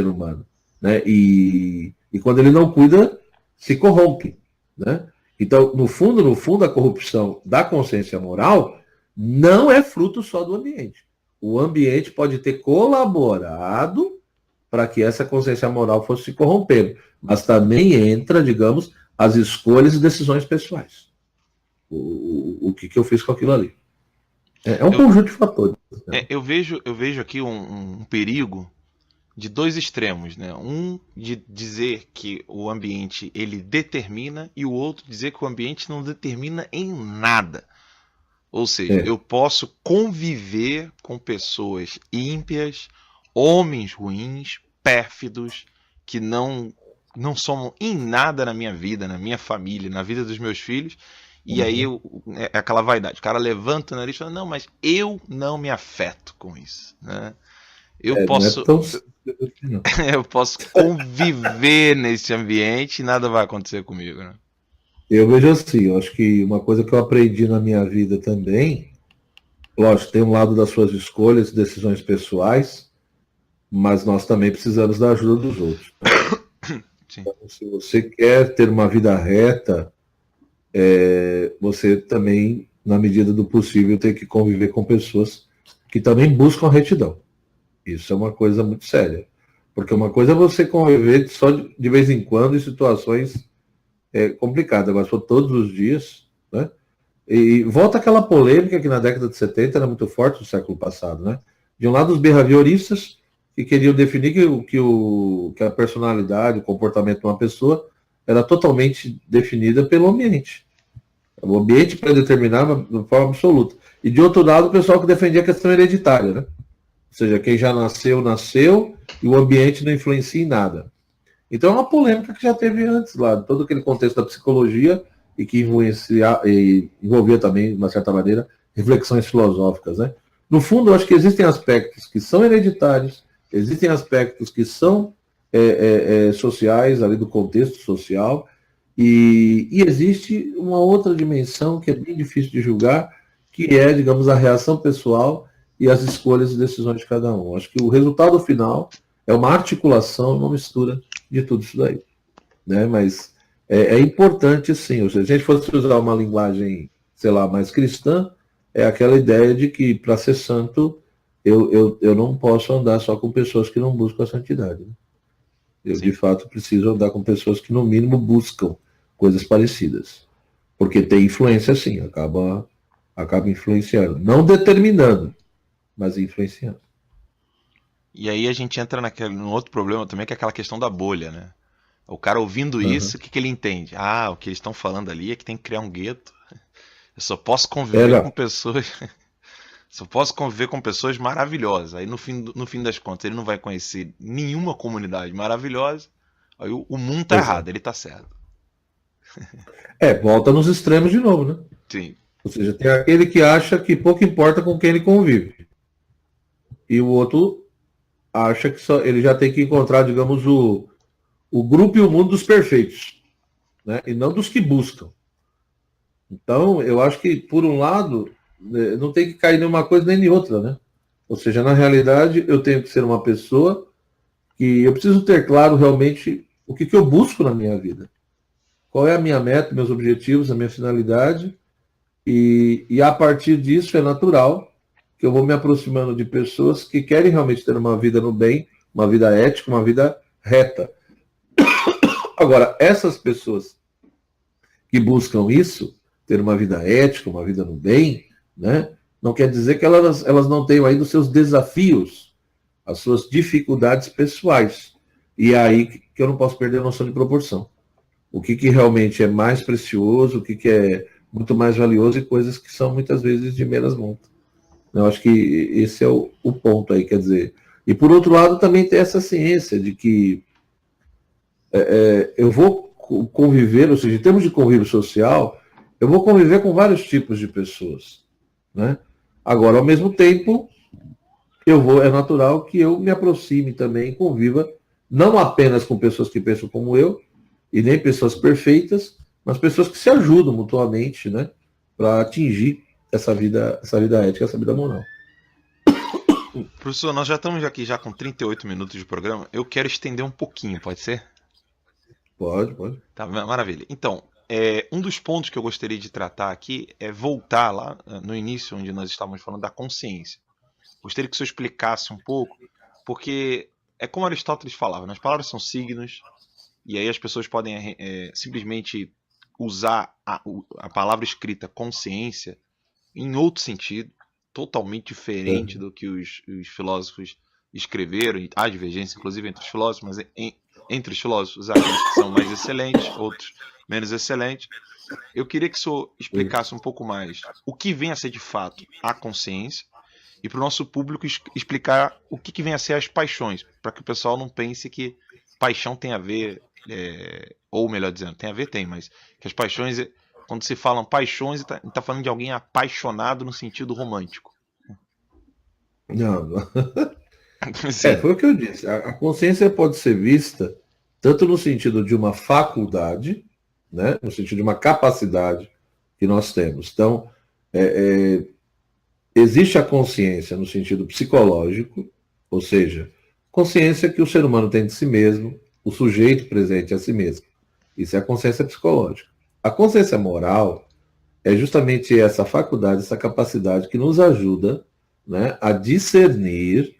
humano. Né? E quando ele não cuida, se corrompe. Né? Então, no fundo, a corrupção da consciência moral não é fruto só do ambiente. O ambiente pode ter colaborado para que essa consciência moral fosse se corrompendo. Mas também entra, digamos, as escolhas e decisões pessoais. O que eu fiz com aquilo ali. É um conjunto de fatores. Né? Eu vejo aqui um perigo de dois extremos, né? Um de dizer que o ambiente ele determina e o outro dizer que o ambiente não determina em nada. Ou seja, eu posso conviver com pessoas ímpias, homens ruins, pérfidos, que não somam em nada na minha vida, na minha família, na vida dos meus filhos. E aí é aquela vaidade. O cara levanta o nariz e fala, não, mas eu não me afeto com isso. Né? Eu posso conviver nesse ambiente e nada vai acontecer comigo. Né? Eu vejo assim, eu acho que uma coisa que eu aprendi na minha vida também, lógico, tem um lado das suas escolhas, decisões pessoais, mas nós também precisamos da ajuda dos outros. Sim. Então, se você quer ter uma vida reta, você também, na medida do possível, tem que conviver com pessoas que também buscam a retidão. Isso é uma coisa muito séria. Porque uma coisa é você conviver só de vez em quando em situações complicadas. Agora, se for todos os dias, né? E volta aquela polêmica que na década de 70 era muito forte no século passado, né? De um lado, os behavioristas, que queriam definir que a personalidade, o comportamento de uma pessoa era totalmente definida pelo ambiente. O ambiente predeterminava de forma absoluta. E de outro lado, o pessoal que defendia a questão hereditária, né? Ou seja, quem já nasceu, nasceu, e o ambiente não influencia em nada. Então é uma polêmica que já teve antes lá, todo aquele contexto da psicologia e que envolvia também, de uma certa maneira, reflexões filosóficas, né? No fundo, eu acho que existem aspectos que são hereditários, existem aspectos que são sociais, ali do contexto social, e existe uma outra dimensão que é bem difícil de julgar, que é, digamos, a reação pessoal e as escolhas e decisões de cada um. Acho que o resultado final é uma articulação, uma mistura de tudo isso daí, né? Mas é importante, sim. Ou seja, se a gente fosse usar uma linguagem, sei lá, mais cristã, é aquela ideia de que, para ser santo, eu não posso andar só com pessoas que não buscam a santidade, né? Eu, de fato, preciso andar com pessoas que, no mínimo, buscam coisas parecidas. Porque tem influência, sim, acaba influenciando. Não determinando, mas influenciando. E aí a gente entra num outro problema também, que é aquela questão da bolha, né? O cara ouvindo isso, o que ele entende? Ah, o que eles estão falando ali é que tem que criar um gueto. Eu só posso conviver com pessoas. Só posso conviver com pessoas maravilhosas. Aí no fim das contas ele não vai conhecer nenhuma comunidade maravilhosa. Aí o mundo tá errado, ele tá certo. Volta nos extremos de novo, né? Sim. Ou seja, tem aquele que acha que pouco importa com quem ele convive. E o outro acha que ele já tem que encontrar, digamos, o grupo e o mundo dos perfeitos, né? E não dos que buscam. Então, eu acho que, por um lado, não tem que cair nenhuma coisa nem em outra, né? Ou seja, na realidade, eu tenho que ser uma pessoa que eu preciso ter claro realmente o que eu busco na minha vida. Qual é a minha meta, meus objetivos, a minha finalidade. E a partir disso é natural que eu vou me aproximando de pessoas que querem realmente ter uma vida no bem, uma vida ética, uma vida reta. Agora, essas pessoas que buscam isso, ter uma vida ética, uma vida no bem, né, não quer dizer que elas não tenham ainda os seus desafios, as suas dificuldades pessoais. E é aí que eu não posso perder a noção de proporção. O que realmente é mais precioso, o que é muito mais valioso e coisas que são muitas vezes de menos monta. Eu acho que esse é o ponto aí, quer dizer. E por outro lado também tem essa ciência de que eu vou conviver, ou seja, em termos de convívio social, eu vou conviver com vários tipos de pessoas, né? Agora, ao mesmo tempo, é natural que eu me aproxime também, conviva, não apenas com pessoas que pensam como eu, e nem pessoas perfeitas, mas pessoas que se ajudam mutuamente, né, para atingir essa vida ética, essa vida moral. Professor, nós já estamos aqui já com 38 minutos de programa. Eu quero estender um pouquinho, pode ser? Pode. Tá, maravilha. Então, um dos pontos que eu gostaria de tratar aqui é voltar lá no início, onde nós estávamos falando da consciência. Gostaria que o senhor explicasse um pouco, porque é como Aristóteles falava, né? As palavras são signos, e aí as pessoas podem simplesmente usar a palavra escrita consciência em outro sentido, totalmente diferente do que os filósofos escreveram. Há divergência, inclusive, entre os filósofos, mas entre os filósofos há aqueles que são mais excelentes, outros menos excelentes. Eu queria que o senhor explicasse um pouco mais o que vem a ser de fato a consciência e para o nosso público explicar o que vem a ser as paixões, para que o pessoal não pense que paixão tem a ver, ou melhor dizendo, tem a ver, tem, mas que as paixões, quando se falam paixões, está falando de alguém apaixonado no sentido romântico. Não. Foi o que eu disse. A consciência pode ser vista tanto no sentido de uma faculdade, né, no sentido de uma capacidade que nós temos. Então, existe a consciência no sentido psicológico, ou seja, consciência que o ser humano tem de si mesmo, o sujeito presente a si mesmo. Isso é a consciência psicológica. A consciência moral é justamente essa faculdade, essa capacidade que nos ajuda, né, a discernir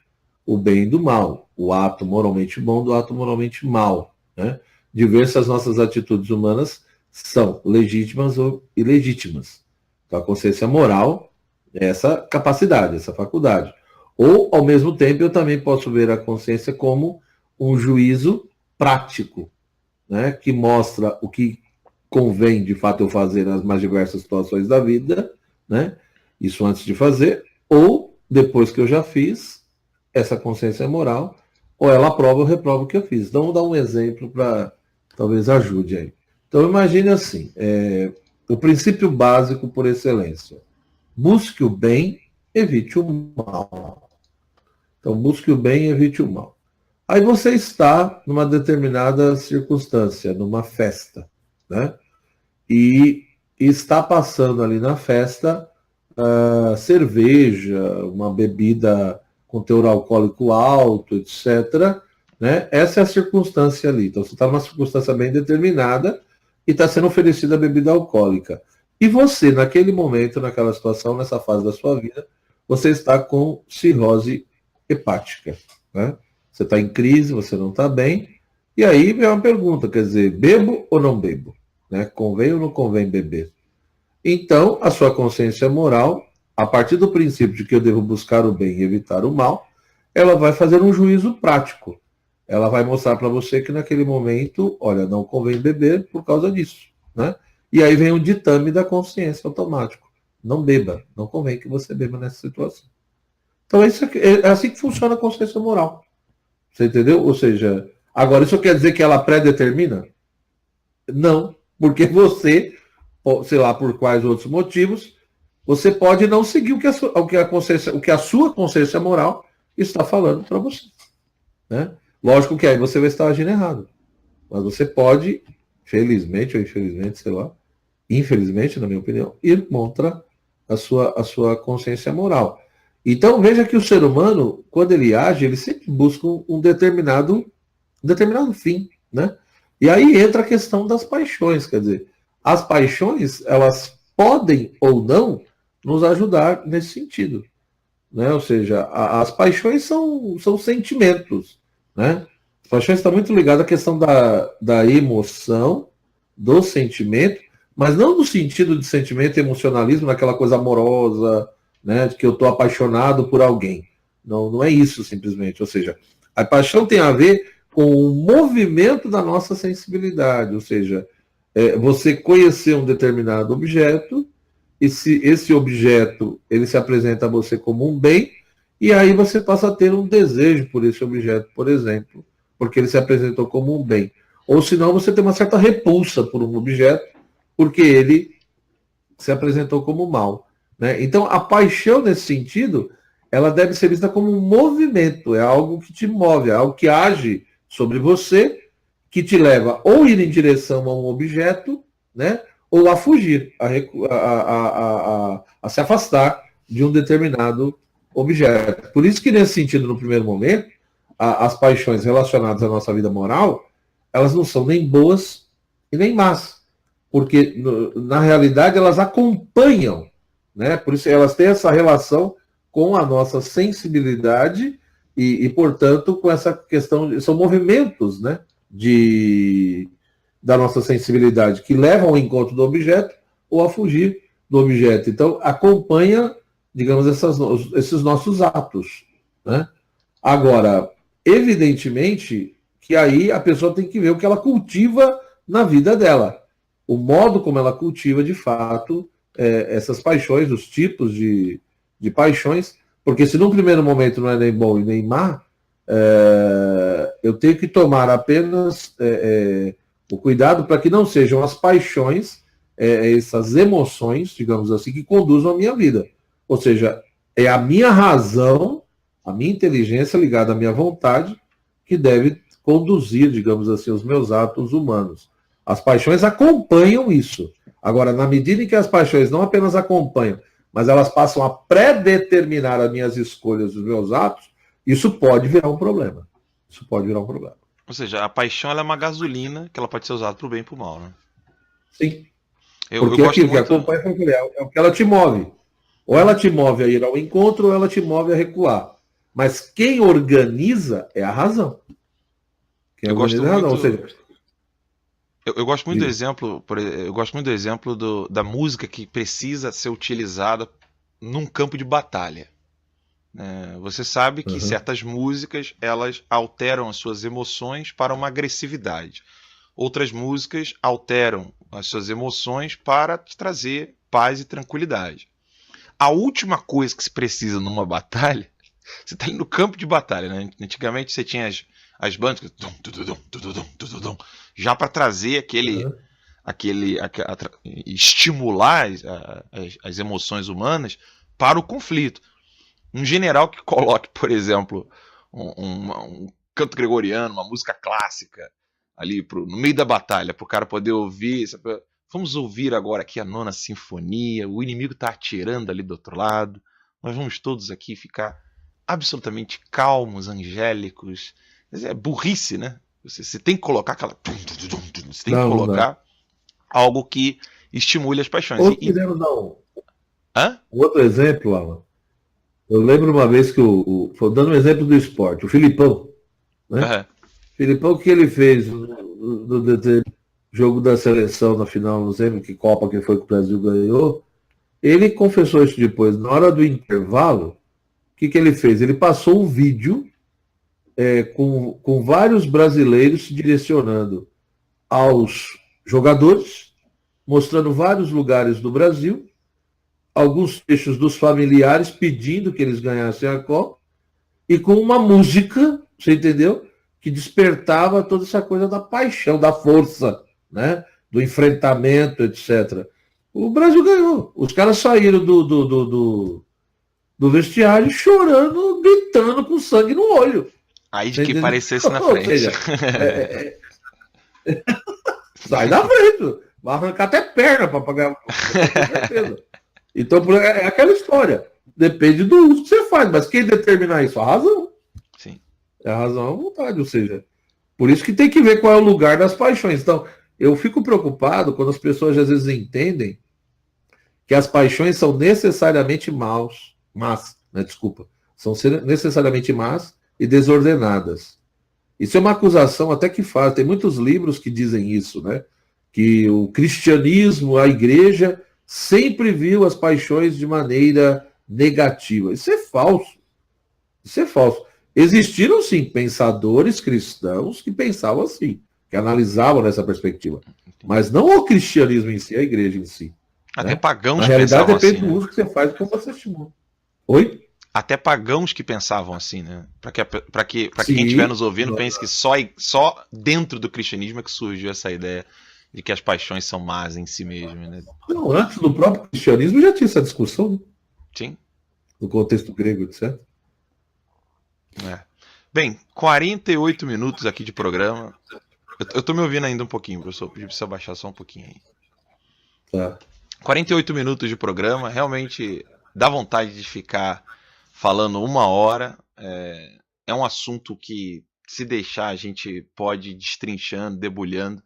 o bem do mal, o ato moralmente bom do ato moralmente mal, né? Diversas nossas atitudes humanas são legítimas ou ilegítimas. Então, a consciência moral é essa capacidade, essa faculdade. Ou, ao mesmo tempo, eu também posso ver a consciência como um juízo prático, né? Que mostra o que convém, de fato, eu fazer nas mais diversas situações da vida, né? Isso antes de fazer, ou depois que eu já fiz, essa consciência moral, ou ela aprova ou reprova o que eu fiz. Então, vou dar um exemplo para talvez ajude aí. Então, imagine assim, o princípio básico por excelência. Busque o bem, evite o mal. Então, busque o bem, evite o mal. Aí você está numa determinada circunstância, numa festa, né? E está passando ali na festa cerveja, uma bebida com teor alcoólico alto, etc. Né? Essa é a circunstância ali. Então, você está numa circunstância bem determinada e está sendo oferecida a bebida alcoólica. E você, naquele momento, naquela situação, nessa fase da sua vida, você está com cirrose hepática. Né? Você está em crise, você não está bem. E aí vem uma pergunta, quer dizer, bebo ou não bebo? Né? Convém ou não convém beber? Então, a sua consciência moral, a partir do princípio de que eu devo buscar o bem e evitar o mal, ela vai fazer um juízo prático. Ela vai mostrar para você que naquele momento, olha, não convém beber por causa disso. Né? E aí vem o ditame da consciência automático. Não beba, não convém que você beba nessa situação. Então, é assim que funciona a consciência moral. Você entendeu? Ou seja, agora isso quer dizer que ela predetermina? Não, porque você, sei lá por quais outros motivos, você pode não seguir o que a sua consciência moral está falando para você. Né? Lógico que aí você vai estar agindo errado. Mas você pode, felizmente ou infelizmente, sei lá, infelizmente, na minha opinião, ir contra a sua consciência moral. Então veja que o ser humano, quando ele age, ele sempre busca um determinado fim. Né? E aí entra a questão das paixões, quer dizer, as paixões, elas podem ou não nos ajudar nesse sentido. Né? Ou seja, as paixões são sentimentos. Né? As paixões estão muito ligadas à questão da emoção, do sentimento, mas não no sentido de sentimento e emocionalismo, naquela coisa amorosa, né, de que eu estou apaixonado por alguém. Não é isso, simplesmente. Ou seja, a paixão tem a ver com o movimento da nossa sensibilidade, ou seja, você conhecer um determinado objeto, e se esse objeto ele se apresenta a você como um bem, e aí você passa a ter um desejo por esse objeto, por exemplo, porque ele se apresentou como um bem. Ou senão você tem uma certa repulsa por um objeto, porque ele se apresentou como mal. Né? Então, a paixão, nesse sentido, ela deve ser vista como um movimento, é algo que te move, é algo que age sobre você, que te leva ou ir em direção a um objeto, né? Ou a fugir, a se afastar de um determinado objeto. Por isso que, nesse sentido, no primeiro momento, as paixões relacionadas à nossa vida moral, elas não são nem boas e nem más, porque, na realidade, elas acompanham, né? Por isso elas têm essa relação com a nossa sensibilidade e, portanto, com essa questão, são movimentos, né, da nossa sensibilidade que levam ao encontro do objeto ou a fugir do objeto. Então, acompanha, digamos, esses nossos atos. Né? Agora, evidentemente que aí a pessoa tem que ver o que ela cultiva na vida dela. O modo como ela cultiva, de fato, essas paixões, os tipos de paixões, porque se num primeiro momento não é nem bom e nem má, eu tenho que tomar apenas o cuidado para que não sejam as paixões, essas emoções, digamos assim, que conduzam a minha vida. Ou seja, é a minha razão, a minha inteligência ligada à minha vontade, que deve conduzir, digamos assim, os meus atos humanos. As paixões acompanham isso. Agora, na medida em que as paixões não apenas acompanham, mas elas passam a predeterminar as minhas escolhas, os meus atos, isso pode virar um problema. Isso pode virar um problema. Ou seja, a paixão ela é uma gasolina que ela pode ser usada para o bem e para o mal, né? Sim. Porque aquilo muito... que acompanha é o que ela te move. Ou ela te move a ir ao encontro, ou ela te move a recuar. Mas quem organiza é a razão. Quem Eu gosto organiza é a razão. muito. Ou seja, Eu gosto muito do diga. exemplo, eu gosto muito do exemplo da música que precisa ser utilizada num campo de batalha. Você sabe que Uhum. certas músicas elas alteram as suas emoções para uma agressividade. Outras músicas alteram as suas emoções para te trazer paz e tranquilidade. A última coisa que se precisa numa batalha, você está ali no campo de batalha, né? Antigamente você tinha as bandas que já para trazer Uhum. estimular as emoções humanas para o conflito. Um general que coloque, por exemplo, um canto gregoriano, uma música clássica ali no meio da batalha, para o cara poder ouvir. Vamos ouvir agora aqui a nona sinfonia, o inimigo está atirando ali do outro lado, nós vamos todos aqui ficar absolutamente calmos, angélicos. É burrice, né? Você tem que colocar aquela. Você tem que Não dá. colocar algo que estimule as paixões. Outro exemplo, não. Hã? Outro exemplo, Alan. Eu lembro uma vez que dando um exemplo do esporte, o Filipão, né? Uhum. Filipão, o que ele fez no jogo da seleção na final, não sei que Copa que foi que o Brasil ganhou, ele confessou isso depois. Na hora do intervalo, o que ele fez? Ele passou um vídeo com vários brasileiros se direcionando aos jogadores, mostrando vários lugares do Brasil, alguns trechos dos familiares pedindo que eles ganhassem a Copa, e com uma música, você entendeu? Que despertava toda essa coisa da paixão, da força, né? Do enfrentamento, etc. O Brasil ganhou. Os caras saíram do vestiário chorando, gritando com sangue no olho. Aí de que parecesse na Ou frente. seja, é, sai da frente. Vai arrancar até perna para pagar, com certeza. Então, é aquela história. Depende do uso que você faz, mas quem determina isso? A razão. Sim. A razão é a vontade, ou seja, por isso que tem que ver qual é o lugar das paixões. Então, eu fico preocupado quando as pessoas às vezes entendem que as paixões são necessariamente más, né, desculpa, são necessariamente más e desordenadas. Isso é uma acusação até que faz, tem muitos livros que dizem isso, né? Que o cristianismo, a igreja, sempre viu as paixões de maneira negativa. Isso é falso. Isso é falso. Existiram, sim, pensadores cristãos que pensavam assim, que analisavam nessa perspectiva. Mas não o cristianismo em si, a igreja em si. Até Né? pagãos Na que realidade, pensavam depende assim, do né? uso que você faz e como você estimula. Oi? Até pagãos que pensavam assim, né? Para que quem estiver Sim. nos ouvindo pense que só dentro do cristianismo é que surgiu essa ideia de que as paixões são más em si mesmas, né? Não, antes do próprio cristianismo já tinha essa discussão, né? Sim. No contexto grego, etc. É. Bem, 48 minutos aqui de programa. Eu tô me ouvindo ainda um pouquinho, professor. Pedi pra você abaixar só um pouquinho aí. Tá. 48 minutos de programa, realmente dá vontade de ficar falando uma hora. É um assunto que, se deixar, a gente pode ir destrinchando, debulhando,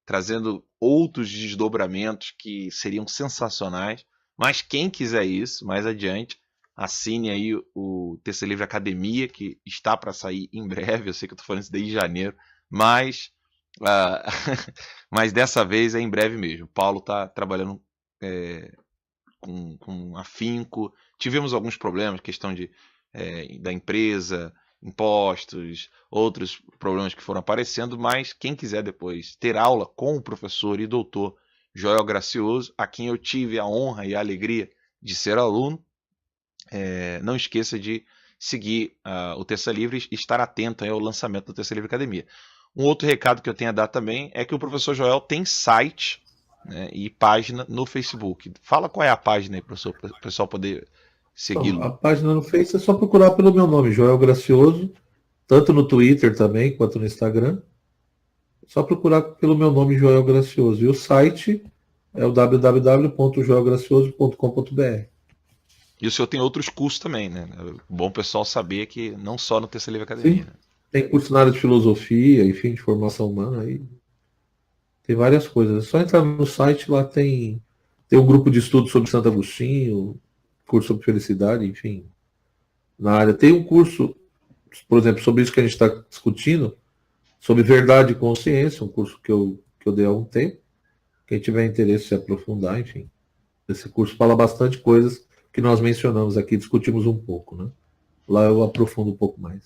trazendo outros desdobramentos que seriam sensacionais. Mas quem quiser isso, mais adiante, assine aí o Terça Livre Academia, que está para sair em breve. Eu sei que eu estou falando isso desde janeiro, mas, mas dessa vez é em breve mesmo. O Paulo está trabalhando com afinco. Tivemos alguns problemas, questão da empresa, impostos, outros problemas que foram aparecendo, mas quem quiser depois ter aula com o professor e doutor Joel Gracioso, a quem eu tive a honra e a alegria de ser aluno, não esqueça de seguir o Terça Livre e estar atento ao lançamento do Terça Livre Academia. Um outro recado que eu tenho a dar também é que o professor Joel tem site, né, e página no Facebook. Fala qual é a página aí, professor, para o pessoal poder segui-lo. A página no Face é só procurar pelo meu nome, Joel Gracioso, tanto no Twitter também, quanto no Instagram. É só procurar pelo meu nome, Joel Gracioso. E o site é o www.joelgracioso.com.br. E o senhor tem outros cursos também, né? É bom o pessoal saber que não só no Terça Livre Academia. Sim, Né? tem curso na área de filosofia, enfim, de formação humana, aí tem várias coisas. É só entrar no site, lá tem um grupo de estudo sobre Santo Agostinho, curso sobre felicidade, enfim. na área. Tem um curso, por exemplo, sobre isso que a gente está discutindo, sobre verdade e consciência, um curso que eu dei há um tempo. Quem tiver interesse em se aprofundar, enfim. Esse curso fala bastante coisas que nós mencionamos aqui, discutimos um pouco, né? Lá eu aprofundo um pouco mais.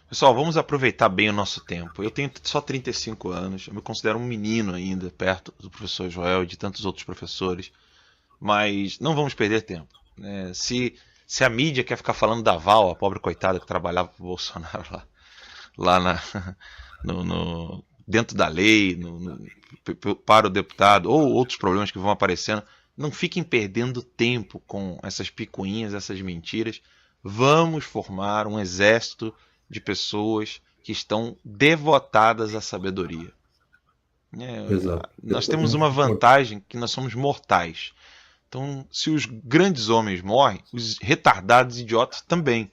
Pessoal, vamos aproveitar bem o nosso tempo. Eu tenho só 35 anos, eu me considero um menino ainda, perto do professor Joel e de tantos outros professores, mas não vamos perder tempo, né? Se a mídia quer ficar falando da Val, a pobre coitada que trabalhava para o Bolsonaro lá dentro da lei, para o deputado, ou outros problemas que vão aparecendo, não fiquem perdendo tempo com essas picuinhas, essas mentiras. Vamos formar um exército de pessoas que estão devotadas à sabedoria. Exato. Nós temos uma vantagem, que nós somos mortais. Então, se os grandes homens morrem, os retardados idiotas também.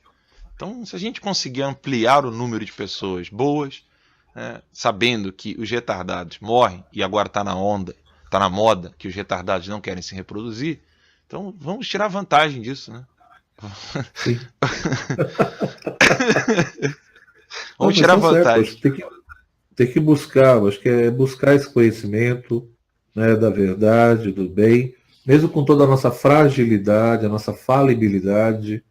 Então, se a gente conseguir ampliar o número de pessoas boas, sabendo que os retardados morrem, e agora está na onda, está na moda, que os retardados não querem se reproduzir, então vamos tirar vantagem disso, né? Sim. Vamos tirar vantagem. Tem que buscar, acho que é buscar esse conhecimento, né, da verdade, do bem, mesmo com toda a nossa fragilidade, a nossa falibilidade,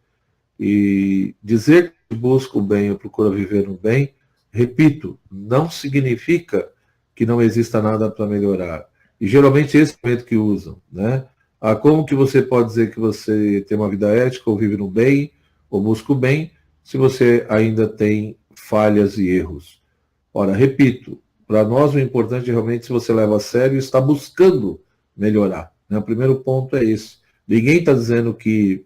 e dizer que busca o bem ou procura viver no bem, repito, não significa que não exista nada para melhorar. E geralmente esse é o momento que usam, né? Como que você pode dizer que você tem uma vida ética, ou vive no bem, ou busca o bem, se você ainda tem falhas e erros? Ora, repito, para nós o importante é realmente se você leva a sério e está buscando melhorar, né? O primeiro ponto é esse. Ninguém está dizendo que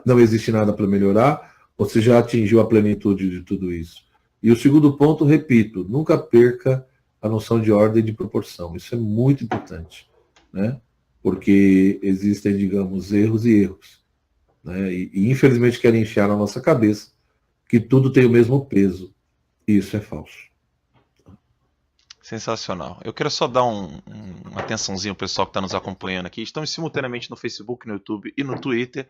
não existe nada para melhorar, ou você já atingiu a plenitude de tudo isso. E o segundo ponto, repito, nunca perca a noção de ordem e de proporção. Isso é muito importante, né? Porque existem, digamos, erros e erros, né? E infelizmente querem enfiar na nossa cabeça que tudo tem o mesmo peso. E isso é falso. Sensacional. Eu quero só dar uma atençãozinha ao pessoal que está nos acompanhando aqui. Estamos simultaneamente no Facebook, no YouTube e no Twitter.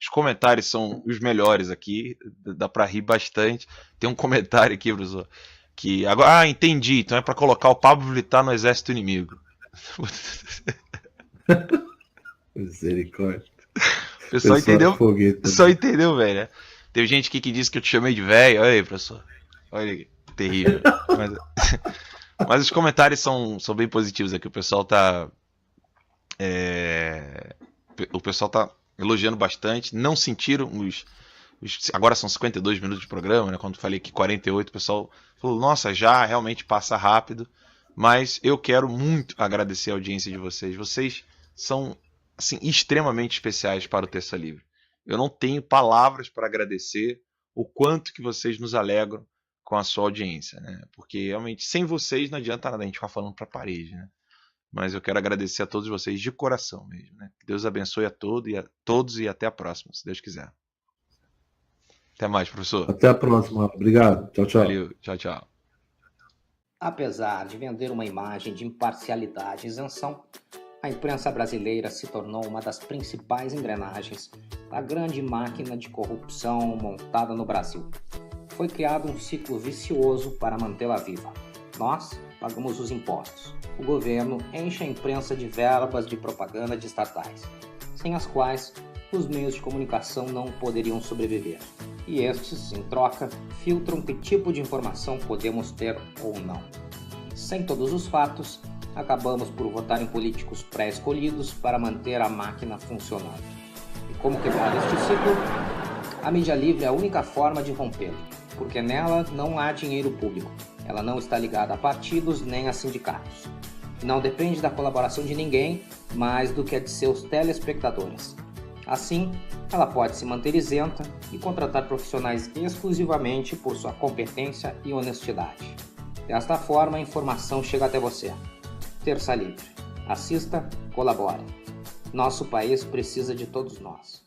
Os comentários são os melhores aqui, dá para rir bastante. Tem um comentário aqui, professor, que agora, entendi, então é para colocar o Pablo Vittar no exército inimigo. Misericórdia. O pessoal entendeu? Só entendeu, velho, né? Teve gente aqui que disse que eu te chamei de velho. Olha aí, professor. Olha aí, terrível. Mas os comentários são bem positivos aqui. O pessoal tá elogiando bastante. Não sentiram agora são 52 minutos de programa, né? Quando eu falei que 48, o pessoal falou, nossa, já realmente passa rápido. Mas eu quero muito agradecer a audiência de vocês. Vocês são, assim, extremamente especiais para o Terça Livre. Eu não tenho palavras para agradecer o quanto que vocês nos alegram com a sua audiência, né? Porque realmente sem vocês não adianta nada a gente ficar falando para a parede, né? Mas eu quero agradecer a todos vocês de coração mesmo, né? Que Deus abençoe a todos e até a próxima, se Deus quiser. Até mais, professor. Até a próxima. Obrigado. Tchau, tchau. Valeu. Tchau, tchau. Apesar de vender uma imagem de imparcialidade e isenção, a imprensa brasileira se tornou uma das principais engrenagens da grande máquina de corrupção montada no Brasil. Foi criado um ciclo vicioso para mantê-la viva. Nós pagamos os impostos. O governo enche a imprensa de verbas de propaganda de estatais, sem as quais os meios de comunicação não poderiam sobreviver. E estes, em troca, filtram que tipo de informação podemos ter ou não. Sem todos os fatos, acabamos por votar em políticos pré-escolhidos para manter a máquina funcionando. E como quebrar este ciclo? A mídia livre é a única forma de rompê-lo, porque nela não há dinheiro público. Ela não está ligada a partidos nem a sindicatos. Não depende da colaboração de ninguém, mais do que a de seus telespectadores. Assim, ela pode se manter isenta e contratar profissionais exclusivamente por sua competência e honestidade. Desta forma, a informação chega até você. Terça Livre. Assista, colabore. Nosso país precisa de todos nós.